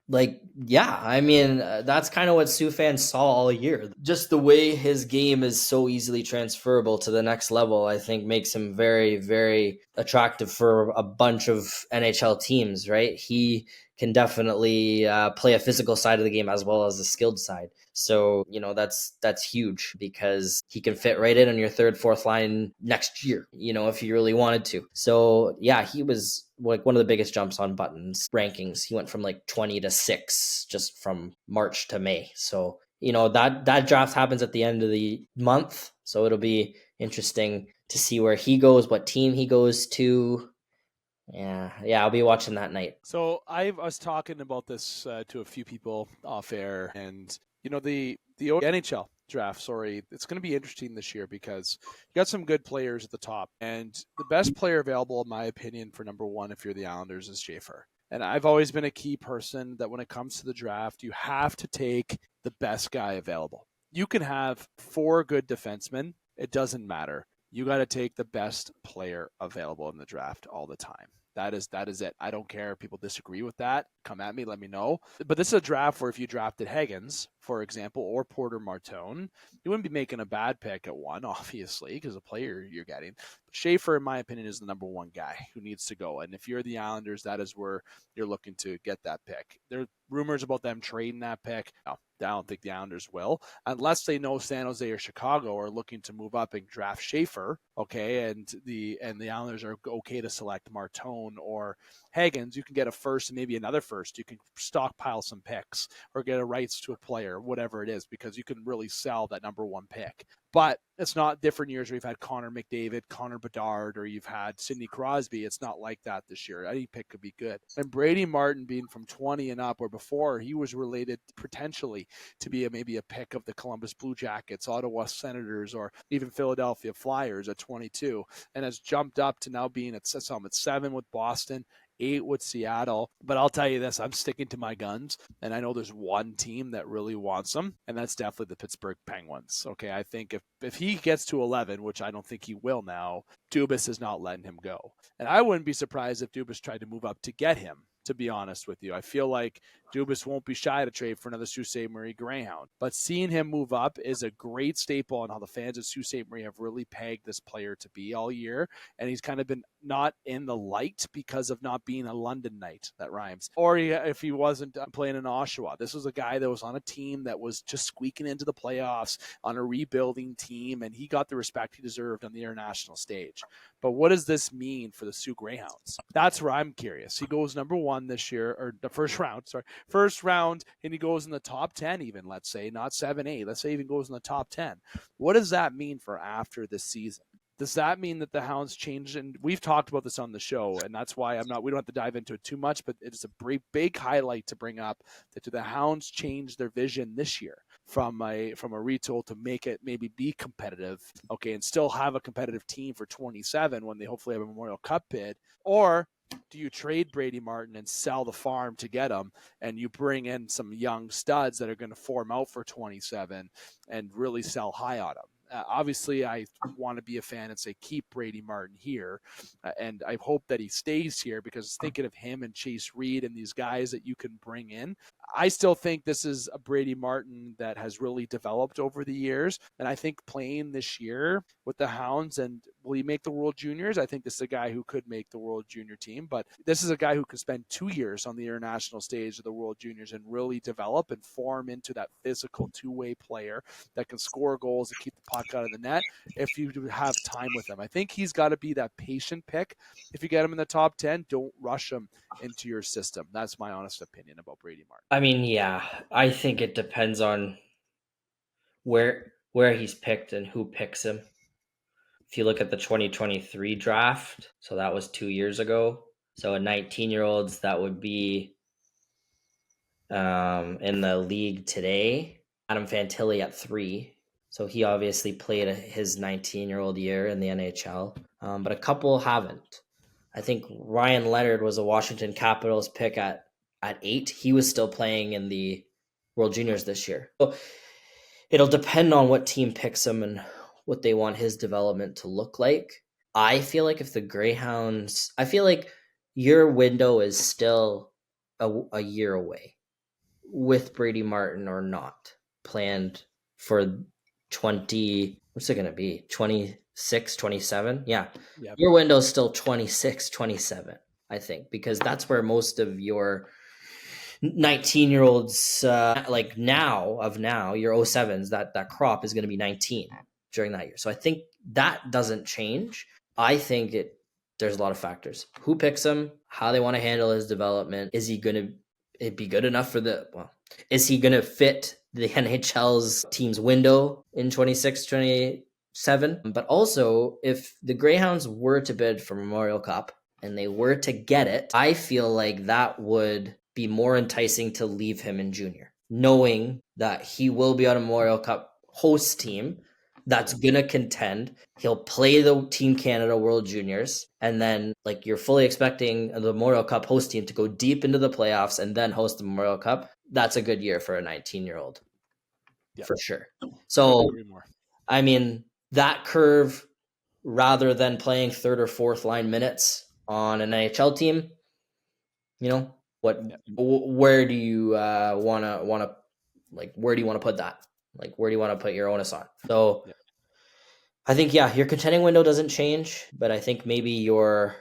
That's kind of what Sioux fans saw all year. Just the way his game is so easily transferable to the next level, I think makes him very, very attractive for a bunch of NHL teams, right? He can definitely play a physical side of the game as well as a skilled side. So, that's huge because he can fit right in on your 3rd, 4th line next year, if you really wanted to. So, yeah, he was one of the biggest jumps on Button's rankings. He went from 20 to 6 just from March to May. So, that draft happens at the end of the month. So it'll be interesting to see where he goes, what team he goes to. Yeah, I'll be watching that night. So I was talking about this to a few people off air, and the NHL draft, it's going to be interesting this year because you got some good players at the top, and the best player available, in my opinion, for number 1, if you're the Islanders, is Schaefer. And I've always been a key person that when it comes to the draft, you have to take the best guy available. You can have 4 good defensemen. It doesn't matter. You got to take the best player available in the draft all the time. That is it. I don't care if people disagree with that. Come at me, let me know. But this is a draft where if you drafted Higgins, for example, or Porter Martone, you wouldn't be making a bad pick at 1, obviously, because the player you're getting. But Schaefer, in my opinion, is the number 1 guy who needs to go. And if you're the Islanders, that is where you're looking to get that pick. There are rumors about them trading that pick. No, I don't think the Islanders will, unless they know San Jose or Chicago are looking to move up and draft Schaefer, okay, and the Islanders are okay to select Martone or Higgins. You can get a first and maybe another first. You can stockpile some picks or get a rights to a player, whatever it is, because you can really sell that number 1 pick. But it's not different years where you've had Connor McDavid, Connor Bedard, or you've had Sidney Crosby. It's not like that this year. Any pick could be good. And Brady Martin being from 20 and up, or before, he was related potentially to be maybe a pick of the Columbus Blue Jackets, Ottawa Senators, or even Philadelphia Flyers at 22, and has jumped up to now being at 7 with Boston, 8 with Seattle. But I'll tell you this, I'm sticking to my guns, and I know there's one team that really wants him, and that's definitely the Pittsburgh Penguins. Okay, I think if he gets to 11, which I don't think he will now, Dubas is not letting him go. And I wouldn't be surprised if Dubas tried to move up to get him, to be honest with you. I feel like Dubas won't be shy to trade for another Sault Ste. Marie Greyhound. But seeing him move up is a great staple on how the fans of Sault Ste. Marie have really pegged this player to be all year. And he's kind of been not in the light because of not being a London Knight. That rhymes. Or if he wasn't playing in Oshawa. This was a guy that was on a team that was just squeaking into the playoffs on a rebuilding team, and he got the respect he deserved on the international stage. But what does this mean for the Sioux Greyhounds? That's where I'm curious. He goes number 1 this year, or the first round, and he goes in the top 10 even, let's say, not 7-8. Let's say even goes in the top 10. What does that mean for after this season? Does that mean that the Hounds changed? And we've talked about this on the show, and that's why we don't have to dive into it too much, but it's a big highlight to bring up that the Hounds changed their vision this year from a retool to make it maybe be competitive, okay, and still have a competitive team for 27 when they hopefully have a Memorial Cup bid, or Do you trade Brady Martin and sell the farm to get him, and you bring in some young studs that are going to form out for 27 and really sell high on him? Obviously, I want to be a fan and say keep Brady Martin here, and I hope that he stays here because thinking of him and Chase Reed and these guys that you can bring in, I still think this is a Brady Martin that has really developed over the years, and I think playing this year with the Hounds, and will he make the World Juniors? I think this is a guy who could make the World Junior team, but this is a guy who could spend 2 years on the international stage of the World Juniors and really develop and form into that physical two-way player that can score goals and keep the puck out of the net if you have time with him. I think he's got to be that patient pick. If you get him in the top 10, don't rush him into your system. That's my honest opinion about Brady Martin. I mean, yeah, I think it depends on where he's picked and who picks him. If you look at the 2023 draft, so that was 2 years ago. So a 19-year-olds, that would be in the league today. Adam Fantilli at 3. So he obviously played his 19-year-old year in the NHL, but a couple haven't. I think Ryan Leonard was a Washington Capitals pick at 8. He was still playing in the World Juniors this year. So it'll depend on what team picks him and what they want his development to look like. I feel like if the Greyhounds, I feel like your window is still a year away with Brady Martin or not, planned for 20, what's it going to be? 26, 27? Yeah. Yep. Your window's still 26, 27, I think, because that's where most of your 19-year-olds, like now, your 07s, that crop is going to be 19 during that year. So I think that doesn't change. I think there's a lot of factors. Who picks him, how they want to handle his development. Is he going to be good enough is he going to fit the NHL's team's window in 26, 27? But also, if the Greyhounds were to bid for Memorial Cup and they were to get it, I feel like that would be more enticing to leave him in junior, knowing that he will be on a Memorial Cup host team that's going to contend. He'll play the Team Canada World Juniors, and then like you're fully expecting the Memorial Cup host team to go deep into the playoffs and then host the Memorial Cup. That's a good year for a 19-year-old, for sure. So, I mean, that curve, rather than playing third or fourth line minutes on an NHL team, where do you want to where do you want to put that? Like, where do you want to put your onus on? So I think, your contending window doesn't change, but I think maybe your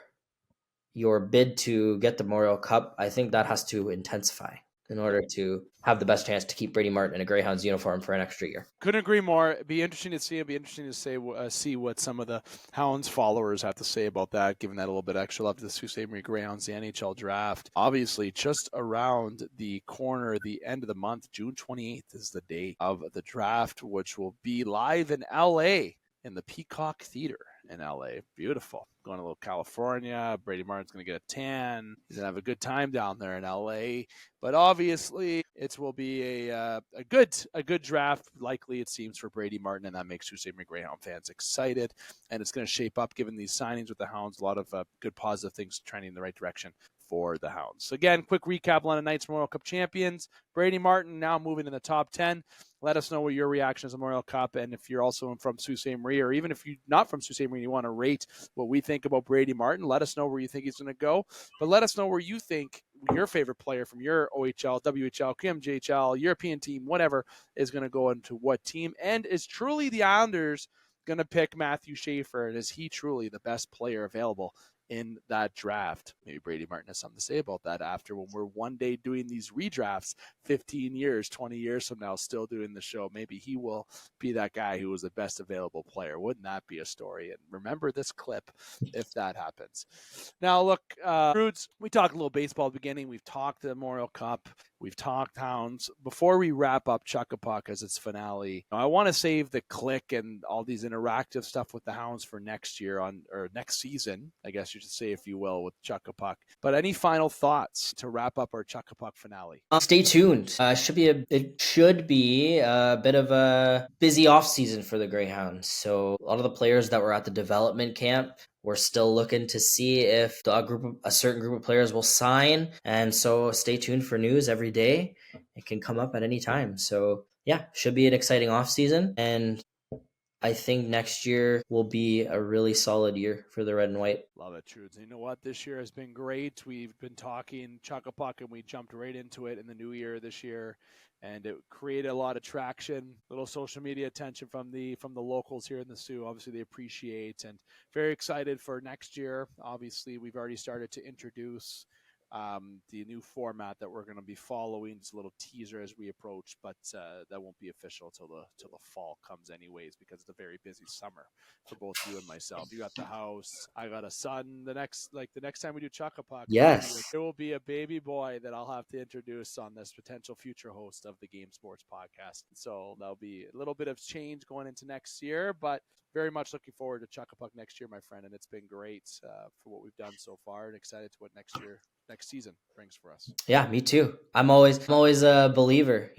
bid to get the Memorial Cup, I think that has to intensify in order to have the best chance to keep Brady Martin in a Greyhounds uniform for an extra year. Couldn't agree more. It'd be interesting to see. It'd be interesting to see what some of the Hounds followers have to say about that, giving that a little bit extra love to the Sault Ste. Marie Greyhounds, the NHL draft. Obviously, just around the corner, the end of the month, June 28th is the date of the draft, which will be live in LA in the Peacock Theater in LA. Beautiful. Going to a little California. Brady Martin's going to get a tan. He's going to have a good time down there in LA. But obviously, it will be a good draft, likely it seems, for Brady Martin, and that makes Sault Ste. Marie Greyhound fans excited. And it's going to shape up, given these signings with the Hounds, a lot of good positive things trending in the right direction for the Hounds. So again, quick recap: London Knights Memorial Cup champions. Brady Martin now moving in the top 10. Let us know what your reaction is to the Memorial Cup, and if you're also from Sault Ste. Marie, or even if you're not from Sault Ste. Marie, you want to rate what we think about Brady Martin, let us know where you think he's going to go. But let us know where you think your favorite player from your OHL, WHL, QMJHL, European team, whatever, is going to go into what team. And is truly the Islanders going to pick Matthew Schaefer, and is he truly the best player available in that draft? Maybe Brady Martin has something to say about that after, when we're one day doing these redrafts 15 years, 20 years from now, still doing the show. Maybe he will be that guy who was the best available player. Wouldn't that be a story? And remember this clip if that happens. Now, look, Rudes, we talked a little baseball at the beginning. We've talked the Memorial Cup. We've talked Hounds. Before we wrap up Chuck-a-Puck as its finale, I want to save the click and all these interactive stuff with the Hounds for next year or next season, I guess you should say, if you will, with Chuck-a-Puck. But any final thoughts to wrap up our Chuck-a-Puck finale? Stay tuned. It should be a bit of a busy off season for the Greyhounds. So a lot of the players that were at the development camp we're still looking to see if a certain group of players will sign. And so stay tuned for news every day. It can come up at any time. So yeah, should be an exciting offseason. And I think next year will be a really solid year for the red and white. Love it, Trudes. You know what? This year has been great. We've been talking Chuck-a-Puck, and we jumped right into it in the new year this year, and it created a lot of traction, little social media attention from the locals here in the Sioux. Obviously, they appreciate, and very excited for next year. Obviously, we've already started to introduce the new format that we're going to be following. It's a little teaser as we approach, but that won't be official till the fall comes anyways, because it's a very busy summer for both you and myself. You got the house, I got a son. The next time we do Chuck-a-Puck, yes, there will be a baby boy that I'll have to introduce on this potential future host of the Game Sports Podcast. So that'll be a little bit of change going into next year, but very much looking forward to Chuck-a-Puck next year, my friend. And it's been great for what we've done so far, and excited to what next season brings for us. Yeah, me too. I'm always a believer,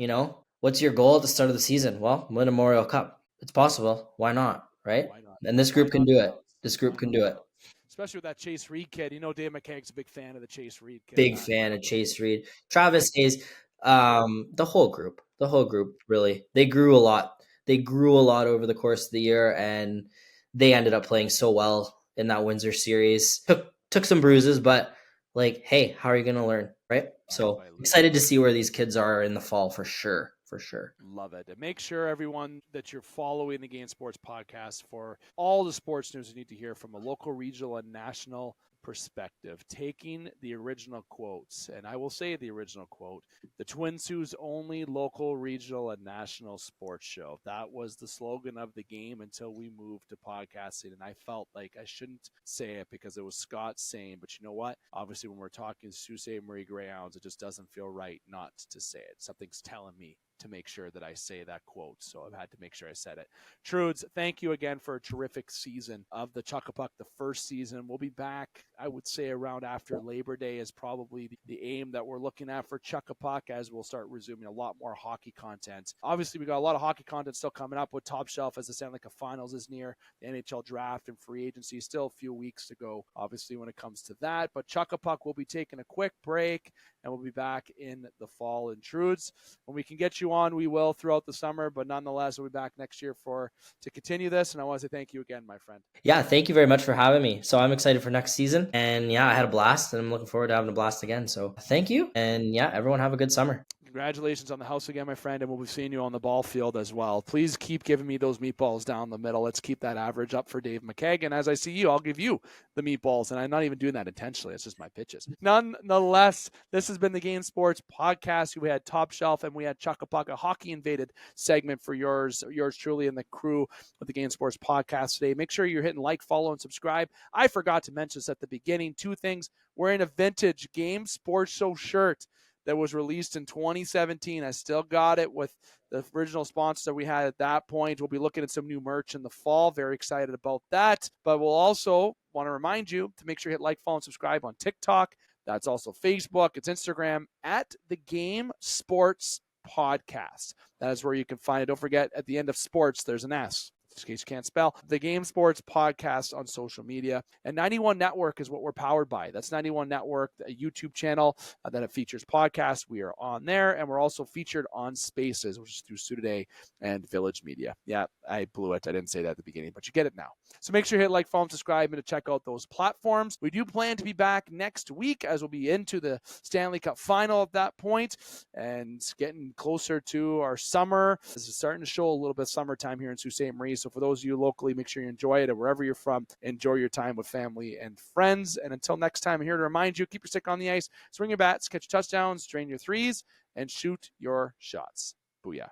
What's your goal at the start of the season? Well, win a Memorial Cup. It's possible. Why not? Right? Why not? And this group can do it. This group can do it. Especially with that Chase Reed kid. David McCaig's a big fan of the Chase Reed kid. Big fan of Chase Reed. Travis Hayes, the whole group, really. They grew a lot. Over the course of the year, and they ended up playing so well in that Windsor series. Took some bruises, but hey, how are you going to learn, right? So excited to see where these kids are in the fall for sure. Love it. And make sure, everyone, that you're following the Game Sports Podcast for all the sports news you need to hear from a local, regional, and national perspective, taking the original quotes. And I will say the original quote: the Twin Sioux's only local, regional, and national sports show. That was the slogan of the game until we moved to podcasting. And I felt like I shouldn't say it because it was Scott saying, but you know what? Obviously, when we're talking Sault Ste. Marie Greyhounds, it just doesn't feel right not to say it. Something's telling me to make sure that I say that quote. So I've had to make sure I said it. Trudes, thank you again for a terrific season of the Chuck-a-Puck, the first season. We'll be back, I would say, around after Labor Day is probably the aim that we're looking at for Chuck-a-Puck, as we'll start resuming a lot more hockey content. Obviously, we got a lot of hockey content still coming up with Top Shelf as the Stanley Cup Finals is near, the NHL Draft and free agency. Still a few weeks to go, obviously, when it comes to that. But Chuck-a-Puck will be taking a quick break, and we'll be back in the fall. And Trudes, when we can get you on, we will throughout the summer, but nonetheless, we'll be back next year to continue this. And I want to say thank you again, my friend. Yeah, thank you very much for having me. So I'm excited for next season, and yeah, I had a blast, and I'm looking forward to having a blast again. So thank you, and yeah, everyone have a good summer. Congratulations on the house again, my friend, and we'll be seeing you on the ball field as well. Please keep giving me those meatballs down the middle. Let's keep that average up for Dave McCaig, and as I see you, I'll give you the meatballs, and I'm not even doing that intentionally. It's just my pitches. Nonetheless, this has been the Game Sports Podcast. We had Top Shelf, and we had Chuck-a-Puck, a Hockey Invaded segment for yours truly, and the crew of the Game Sports Podcast today. Make sure you're hitting like, follow, and subscribe. I forgot to mention this at the beginning. Two things. We're in a vintage Game Sports Show shirt that was released in 2017. I still got it with the original sponsors that we had at that point. We'll be looking at some new merch in the fall. Very excited about that. But we'll also want to remind you to make sure you hit like, follow, and subscribe on TikTok. That's also Facebook. It's Instagram at the Game Sports Podcast. That is where you can find it. Don't forget, at the end of sports, there's an S, in case you can't spell. The Game Sports Podcast on social media. And 91 Network is what we're powered by. That's 91 Network, a YouTube channel that it features podcasts. We are on there, and we're also featured on Spaces, which is through Sioux Today and Village Media. Yeah, I blew it. I didn't say that at the beginning, but you get it now. So make sure you hit like, follow, and subscribe, and to check out those platforms. We do plan to be back next week, as we'll be into the Stanley Cup Final at that point, and getting closer to our summer. This is starting to show a little bit of summertime here in Sault Ste. Marie. So for those of you locally, make sure you enjoy it, and wherever you're from, enjoy your time with family and friends. And until next time, I'm here to remind you, keep your stick on the ice, swing your bats, catch touchdowns, drain your threes, and shoot your shots. Booyah.